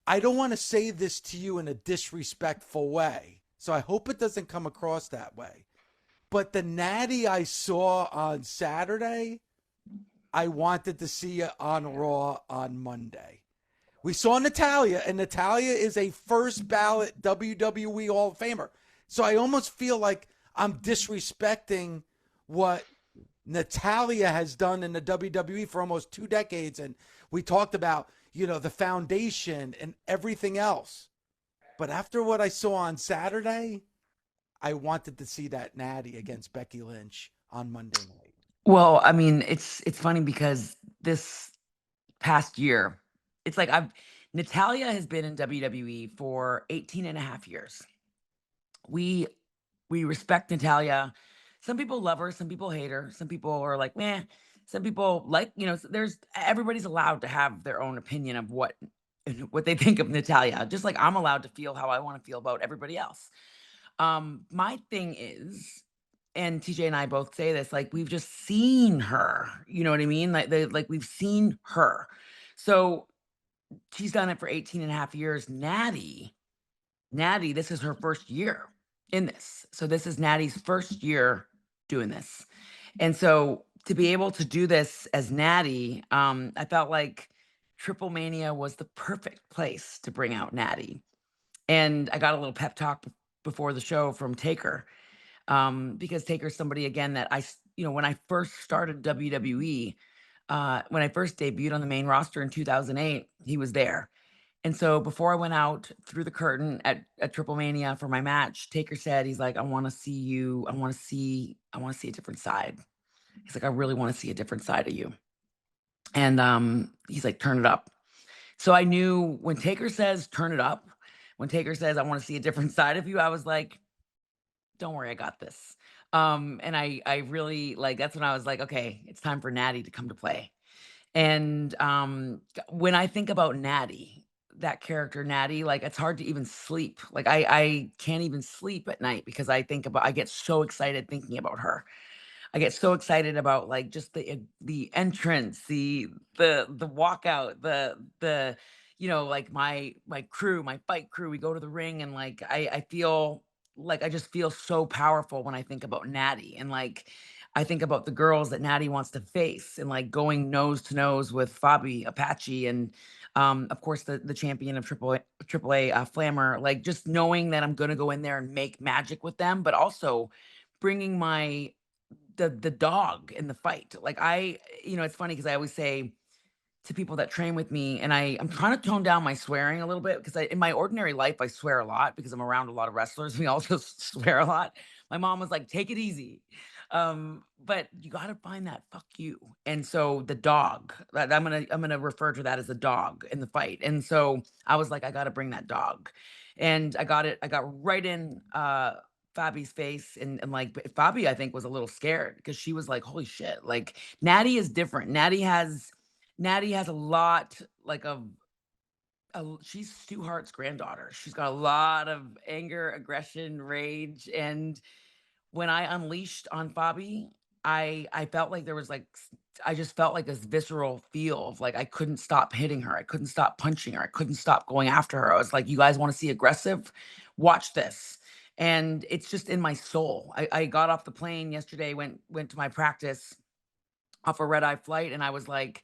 I don't want to say this to you in a disrespectful way, so I hope it doesn't come across that way. But the Natty I saw on Saturday, I wanted to see it on Raw on Monday. We saw Natalya, and Natalya is a first ballot WWE Hall of Famer. So I almost feel like I'm disrespecting what Natalya has done in the WWE for almost 2 decades. And we talked about, the foundation and everything else. But after what I saw on Saturday, I wanted to see that Natty against Becky Lynch on Monday night. Well, I mean, it's funny because this past year, it's like Natalya has been in WWE for 18 and a half years. We respect Natalya. Some people love her, some people hate her, some people are like, meh. Some people like, everybody's allowed to have their own opinion of what they think of Natalya, just like I'm allowed to feel how I want to feel about everybody else. My thing is, and TJ and I both say this, like we've just seen her, you know what I mean? Like we've seen her. So she's done it for 18 and a half years. Natty, this is her first year in this. So this is Natty's first year doing this. And so to be able to do this as Natty, I felt like Triple Mania was the perfect place to bring out Natty. And I got a little pep talk before the show from Taker, because Taker's somebody again that when I first started WWE, when I first debuted on the main roster in 2008, he was there. And so before I went out through the curtain at Triple Mania for my match, Taker said, he's like, I want to see you. I want to see a different side. He's like, I really want to see a different side of you. And he's like, turn it up. So I knew when Taker says, turn it up, when Taker says, I want to see a different side of you, I was like, don't worry, I got this. And I really that's when I was like, okay, it's time for Natty to come to play. And when I think about Natty, that character Natty, like it's hard to even sleep. Like I can't even sleep at night because I get so excited thinking about her. I get so excited about like just the entrance, the walkout, the like my crew, my fight crew, we go to the ring and like I feel like I just feel so powerful when I think about Natty. And like I think about the girls that Natty wants to face and like going nose to nose with Fabi Apache and of course the champion of AAA Flammer, like just knowing that I'm going to go in there and make magic with them, but also bringing the dog in the fight. Like it's funny because I always say to people that train with me, and I'm trying to tone down my swearing a little bit because in my ordinary life I swear a lot because I'm around a lot of wrestlers. We also swear a lot. My mom was like, "Take it easy," but you got to find that fuck you. And so the dog, I'm gonna refer to that as the dog in the fight. And so I was like, I got to bring that dog, and I got it. I got right in Fabi's face and like Fabi I think was a little scared because she was like, holy shit, like Natty is different. Natty has a lot like she's Stu Hart's granddaughter. She's got a lot of anger, aggression, rage. And when I unleashed on Fabi, I felt like there was like I just felt like this visceral feel of like I couldn't stop hitting her. I couldn't stop punching her. I couldn't stop going after her. I was like, you guys want to see aggressive? Watch this. And it's just in my soul. I got off the plane yesterday, went to my practice off a red-eye flight, and I was like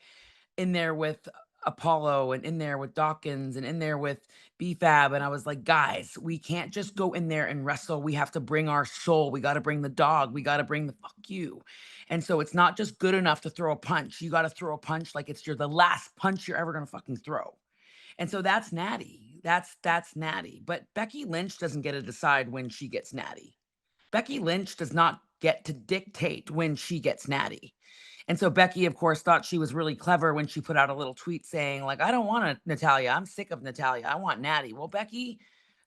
in there with Apollo and in there with Dawkins and in there with BFAB. And I was like, guys, we can't just go in there and wrestle. We have to bring our soul. We got to bring the dog. We got to bring the fuck you. And so it's not just good enough to throw a punch. You got to throw a punch like it's the last punch you're ever going to fucking throw. And so that's Natty. That's Natty. But Becky Lynch doesn't get to decide when she gets Natty. Becky Lynch does not get to dictate when she gets Natty. And so Becky, of course, thought she was really clever when she put out a little tweet saying, like, I don't want Natalya. I'm sick of Natalya. I want Natty. Well, Becky,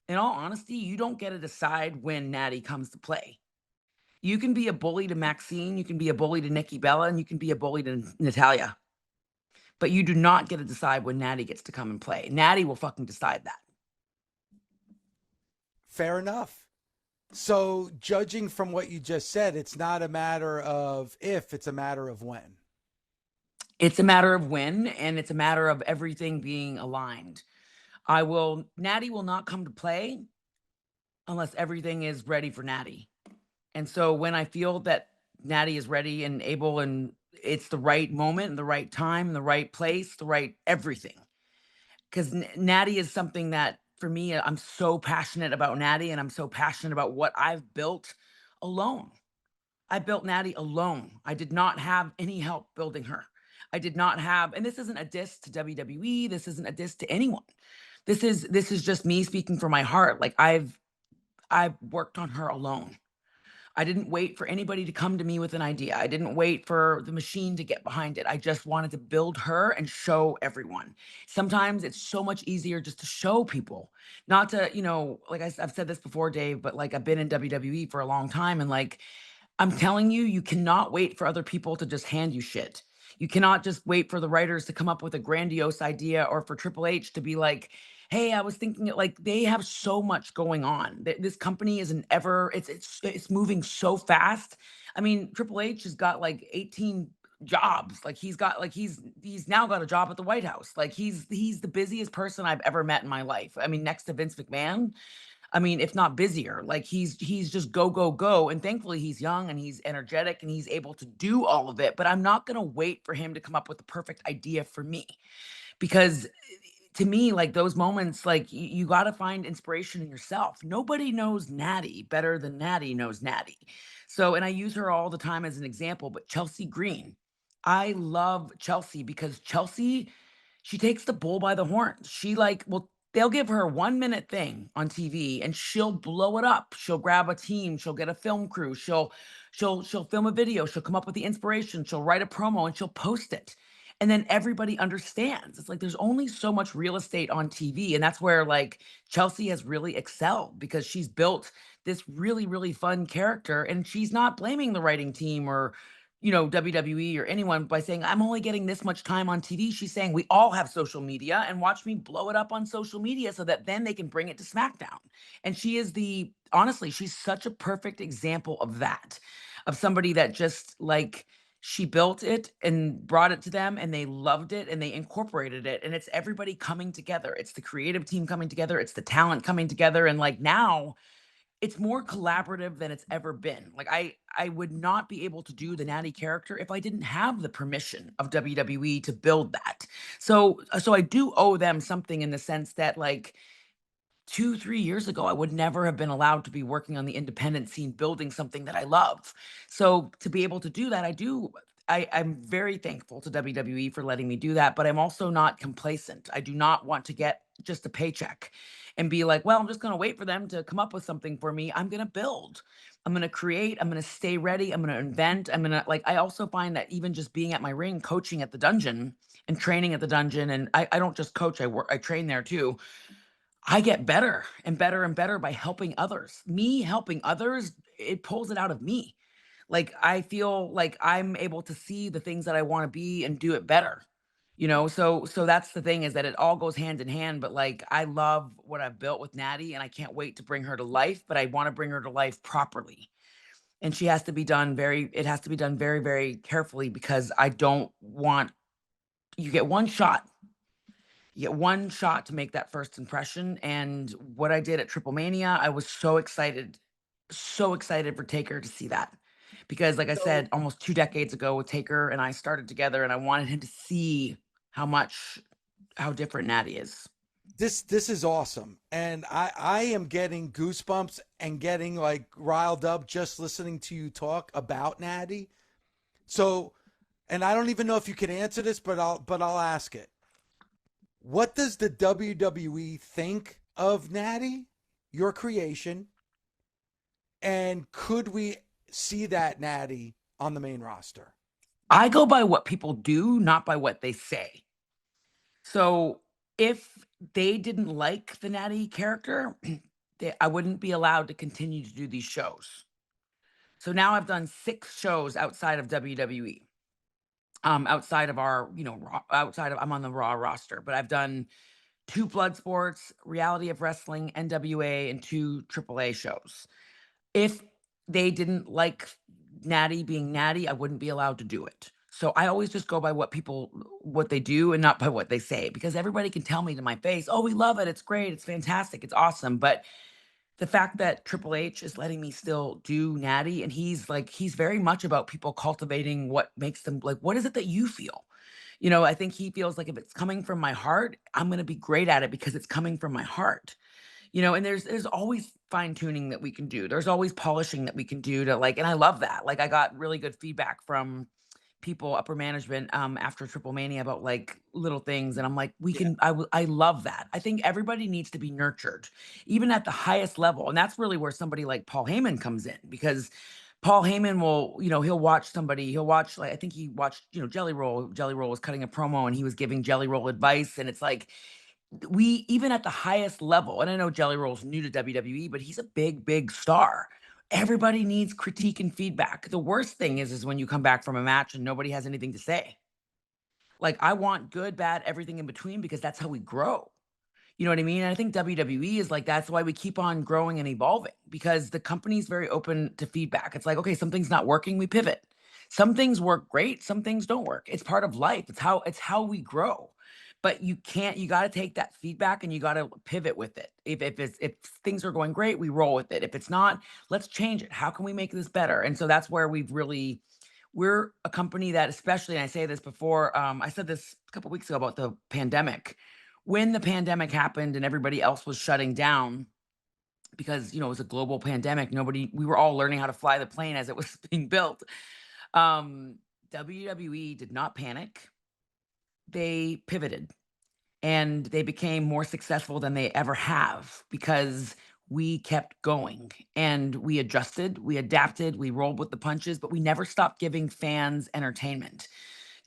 in all honesty, you don't get to decide when Natty comes to play. You can be a bully to Maxine, you can be a bully to Nikki Bella, and you can be a bully to Natalya. But you do not get to decide when Natty gets to come and play. Natty will fucking decide that. Fair enough. So, judging from what you just said, it's not a matter of if, it's a matter of when. It's a matter of when, and it's a matter of everything being aligned. Natty will not come to play unless everything is ready for Natty. And so when I feel that Natty is ready and able and it's the right moment and the right time, the right place, the right everything. Because Natty is something that for me, I'm so passionate about Natty and I'm so passionate about what I've built alone. I built Natty alone. I did not have any help building her. I did not have, and this isn't a diss to WWE. This isn't a diss to anyone. This is just me speaking from my heart. Like I've worked on her alone. I didn't wait for anybody to come to me with an idea. I didn't wait for the machine to get behind it. I just wanted to build her and show everyone. Sometimes it's so much easier just to show people, not to, like I've said this before, Dave, but like I've been in WWE for a long time. And like, I'm telling you, you cannot wait for other people to just hand you shit. You cannot just wait for the writers to come up with a grandiose idea or for Triple H to be like, "Hey, I was thinking it," like they have so much going on. This company is an ever it's moving so fast. I mean, Triple H has got like 18 jobs. Like he's now got a job at the White House. Like he's the busiest person I've ever met in my life. I mean, next to Vince McMahon. I mean, if not busier, like he's just go, go, go. And thankfully he's young and he's energetic and he's able to do all of it. But I'm not gonna wait for him to come up with the perfect idea for me. Because to me, like those moments, like you got to find inspiration in yourself. Nobody knows Natty better than Natty knows Natty. So, and I use her all the time as an example, but Chelsea Green. I love Chelsea because Chelsea, she takes the bull by the horns. She like, well, they'll give her 1 minute thing on TV and she'll blow it up. She'll grab a team, she'll get a film crew, she'll film a video, she'll come up with the inspiration, she'll write a promo and she'll post it. And then everybody understands. It's like there's only so much real estate on TV. And that's where like Chelsea has really excelled because she's built this really, really fun character. And she's not blaming the writing team or, WWE or anyone by saying, I'm only getting this much time on TV. She's saying, we all have social media and watch me blow it up on social media so that then they can bring it to SmackDown. And honestly, she's such a perfect example of that, of somebody that just like, she built it and brought it to them and they loved it and they incorporated it and it's everybody coming together. It's the creative team coming together, it's the talent coming together and like now it's more collaborative than it's ever been. Like I would not be able to do the Natty character if I didn't have the permission of WWE to build that. So I do owe them something in the sense that like 2, 3 years ago, I would never have been allowed to be working on the independent scene, building something that I love. So to be able to do that, I'm very thankful to WWE for letting me do that, but I'm also not complacent. I do not want to get just a paycheck and be like, well, I'm just going to wait for them to come up with something for me. I'm going to build. I'm going to create. I'm going to stay ready. I'm going to invent. I'm going to like, I also find that even just being at my ring, coaching at the dungeon and training at the dungeon, and I don't just coach, I train there too. I get better and better and better by helping others. Me helping others, it pulls it out of me. Like I feel like I'm able to see the things that I want to be and do it better. So that's the thing is that it all goes hand in hand, but like I love what I've built with Natty and I can't wait to bring her to life, but I want to bring her to life properly. And it has to be done very, very carefully because I don't want you get one shot. You get one shot to make that first impression. And what I did at Triple Mania, I was so excited for Taker to see that. Because, like I said, So almost 2 decades ago, with Taker and I started together, and I wanted him to see how different Natty is. this is awesome, and I am getting goosebumps and getting like riled up just listening to you talk about Natty. So, and I don't even know if you can answer this, but I'll ask it. What does the WWE think of Natty, your creation, and could we see that Natty on the main roster? I go by what people do, not by what they say. So if they didn't like the Natty character, I wouldn't be allowed to continue to do these shows. So now I've done 6 shows outside of WWE. Outside of our, outside of I'm on the Raw roster, but I've done 2 blood sports, Reality of Wrestling, NWA, and 2 AAA shows. If they didn't like Natty being Natty, I wouldn't be allowed to do it. So I always just go by what they do and not by what they say, because everybody can tell me to my face, "Oh, we love it. It's great. It's fantastic. It's awesome." But the fact that Triple H is letting me still do Natty, and he's very much about people cultivating what makes them like, what is it that you feel? I think he feels like if it's coming from my heart, I'm going to be great at it because it's coming from my heart. And there's always fine tuning that we can do. There's always polishing that we can do to and I love that. Like I got really good feedback from people, upper management, after Triple Mania about little things. And I'm like, Yeah. I love that. I think everybody needs to be nurtured, even at the highest level. And that's really where somebody like Paul Heyman comes in, because Paul Heyman will, he'll watch, I think he watched, Jelly Roll. Jelly Roll was cutting a promo and he was giving Jelly Roll advice. And it's like, we, even at the highest level, and I know Jelly Roll's new to WWE, but he's a big, big star. Everybody needs critique and feedback. The worst thing is when you come back from a match and nobody has anything to say. Like, I want good, bad, everything in between, because that's how we grow. You know what I mean? And I think WWE is like, that's why we keep on growing and evolving, because the company's very open to feedback. It's like, okay, something's not working, we pivot. Some things work great, some things don't work. It's part of life. It's how we grow. But you got to take that feedback and you got to pivot with it. If things are going great, we roll with it. If it's not, let's change it. How can we make this better? And so that's where we're a company that, especially, and I say this before, I said this a couple weeks ago about the pandemic. When the pandemic happened and everybody else was shutting down, because it was a global pandemic, we were all learning how to fly the plane as it was being built. Um, WWE did not panic. They pivoted and they became more successful than they ever have, because we kept going and we adjusted, we adapted, we rolled with the punches, but we never stopped giving fans entertainment.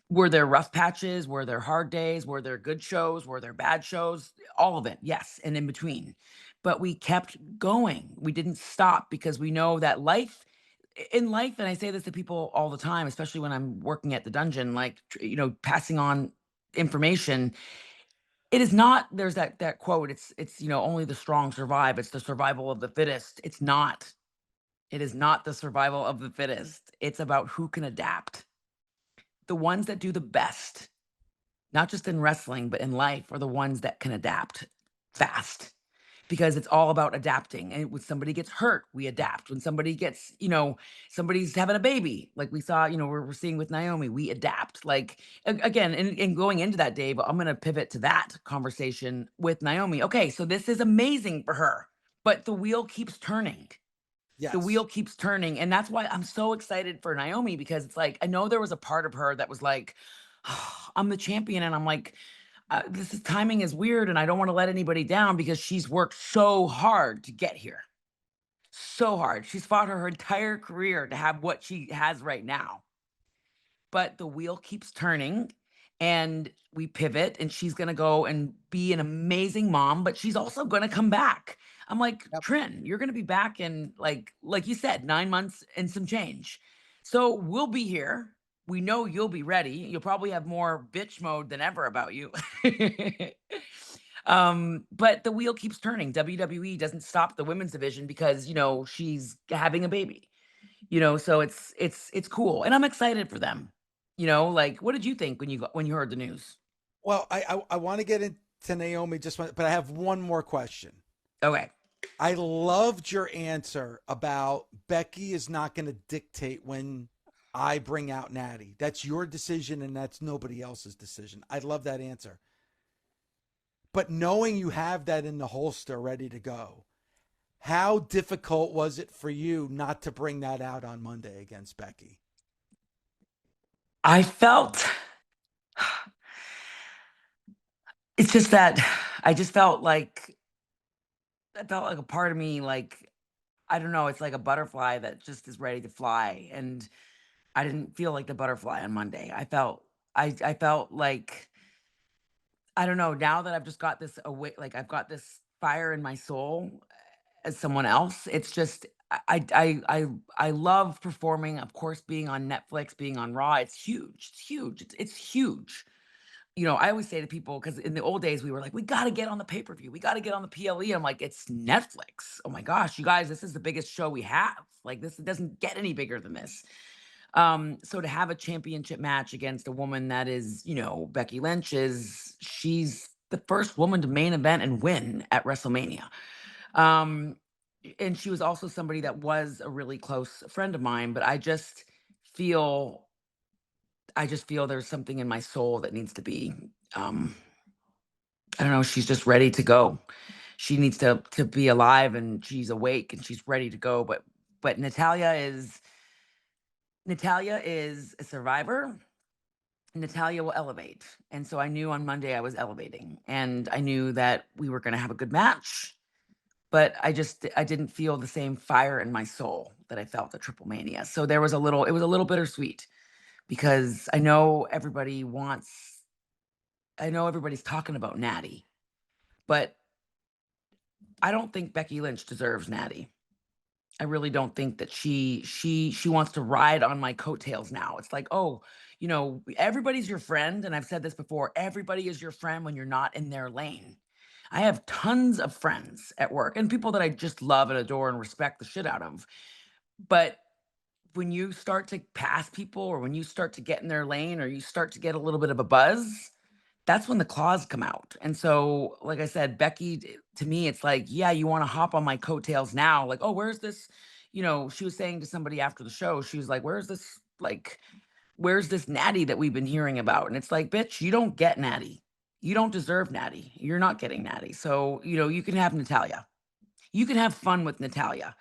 Were there rough patches? Were there hard days? Were there good shows? Were there bad shows? All of it, yes, and in between. But we kept going. We didn't stop, because we know that in life, and I say this to people all the time, especially when I'm working at the dungeon, passing on information. It is not, there's that quote, it's only the strong survive. It's the survival of the fittest. It's not. It is not the survival of the fittest. It's about who can adapt. The ones that do the best, not just in wrestling, but in life, are the ones that can adapt fast, because it's all about adapting. And when somebody gets hurt, we adapt. When somebody gets, somebody's having a baby, like we saw, we're seeing with Naomi, we adapt. Again, and going into that, Dave, I'm going to pivot to that conversation with Naomi. Okay, so this is amazing for her, but the wheel keeps turning. The Yes. wheel keeps turning. And that's why I'm so excited for Naomi, because it's like, I know there was a part of her that was like, "Oh, I'm the champion." And I'm like, timing is weird. And I don't want to let anybody down, because she's worked so hard to get here. So hard. She's fought her entire career to have what she has right now. But the wheel keeps turning and we pivot, and she's going to go and be an amazing mom, but she's also going to come back. I'm like, Yep. Trin, you're going to be back in, like you said, 9 months and some change. So we'll be here. We know you'll be ready. You'll probably have more bitch mode than ever about you. But the wheel keeps turning. WWE doesn't stop the women's division because, she's having a baby. So it's cool, and I'm excited for them. What did you think when you heard the news? Well, I want to get into Naomi but I have one more question. Okay. I loved your answer about Becky is not going to dictate when I bring out Natty. That's your decision and that's nobody else's decision. I love that answer. But knowing you have that in the holster ready to go, how difficult was it for you not to bring that out on Monday against Becky? I felt it's just that I just felt like a part of me, I don't know, it's like a butterfly that just is ready to fly, and I didn't feel like the butterfly on Monday. I felt like, I don't know, now that I've just got this away, I've got this fire in my soul as someone else. It's just I love performing. Of course, being on Netflix, being on Raw, it's huge. It's huge. It's huge. I always say to people, because in the old days we were like, we got to get on the pay per view, we got to get on the PLE. I'm like, it's Netflix. Oh my gosh, you guys, this is the biggest show we have. Like, this, it doesn't get any bigger than this. So to have a championship match against a woman that is, Becky Lynch she's the first woman to main event and win at WrestleMania. And she was also somebody that was a really close friend of mine, but feel I just feel there's something in my soul that needs to be, I don't know, she's just ready to go. She needs to be alive, and she's awake and she's ready to go. But Natalya is a survivor. Natalya will elevate. And so I knew on Monday I was elevating, and I knew that we were going to have a good match, but I didn't feel the same fire in my soul that I felt at Triple Mania. So it was a little bittersweet, because I know everybody's talking about Natty, but I don't think Becky Lynch deserves Natty. I really don't think that she wants to ride on my coattails now. It's like, oh, everybody's your friend. And I've said this before, everybody is your friend when you're not in their lane. I have tons of friends at work and people that I just love and adore and respect the shit out of. But when you start to pass people, or when you start to get in their lane, or you start to get a little bit of a buzz, that's when the claws come out. And so, like I said, Becky, to me, it's like, yeah, you want to hop on my coattails now. Like, oh, where's this? She was saying to somebody after the show, she was like, where's this Natty that we've been hearing about? And it's like, bitch, you don't get Natty. You don't deserve Natty. You're not getting Natty. So, you can have Natalya. You can have fun with Natalya.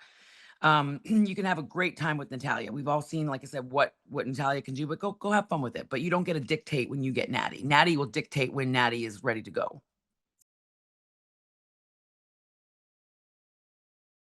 You can have a great time with Natalya. We've all seen, like I said, what Natalya can do, but go have fun with it. But you don't get to dictate when you get Natty. Natty will dictate when Natty is ready to go.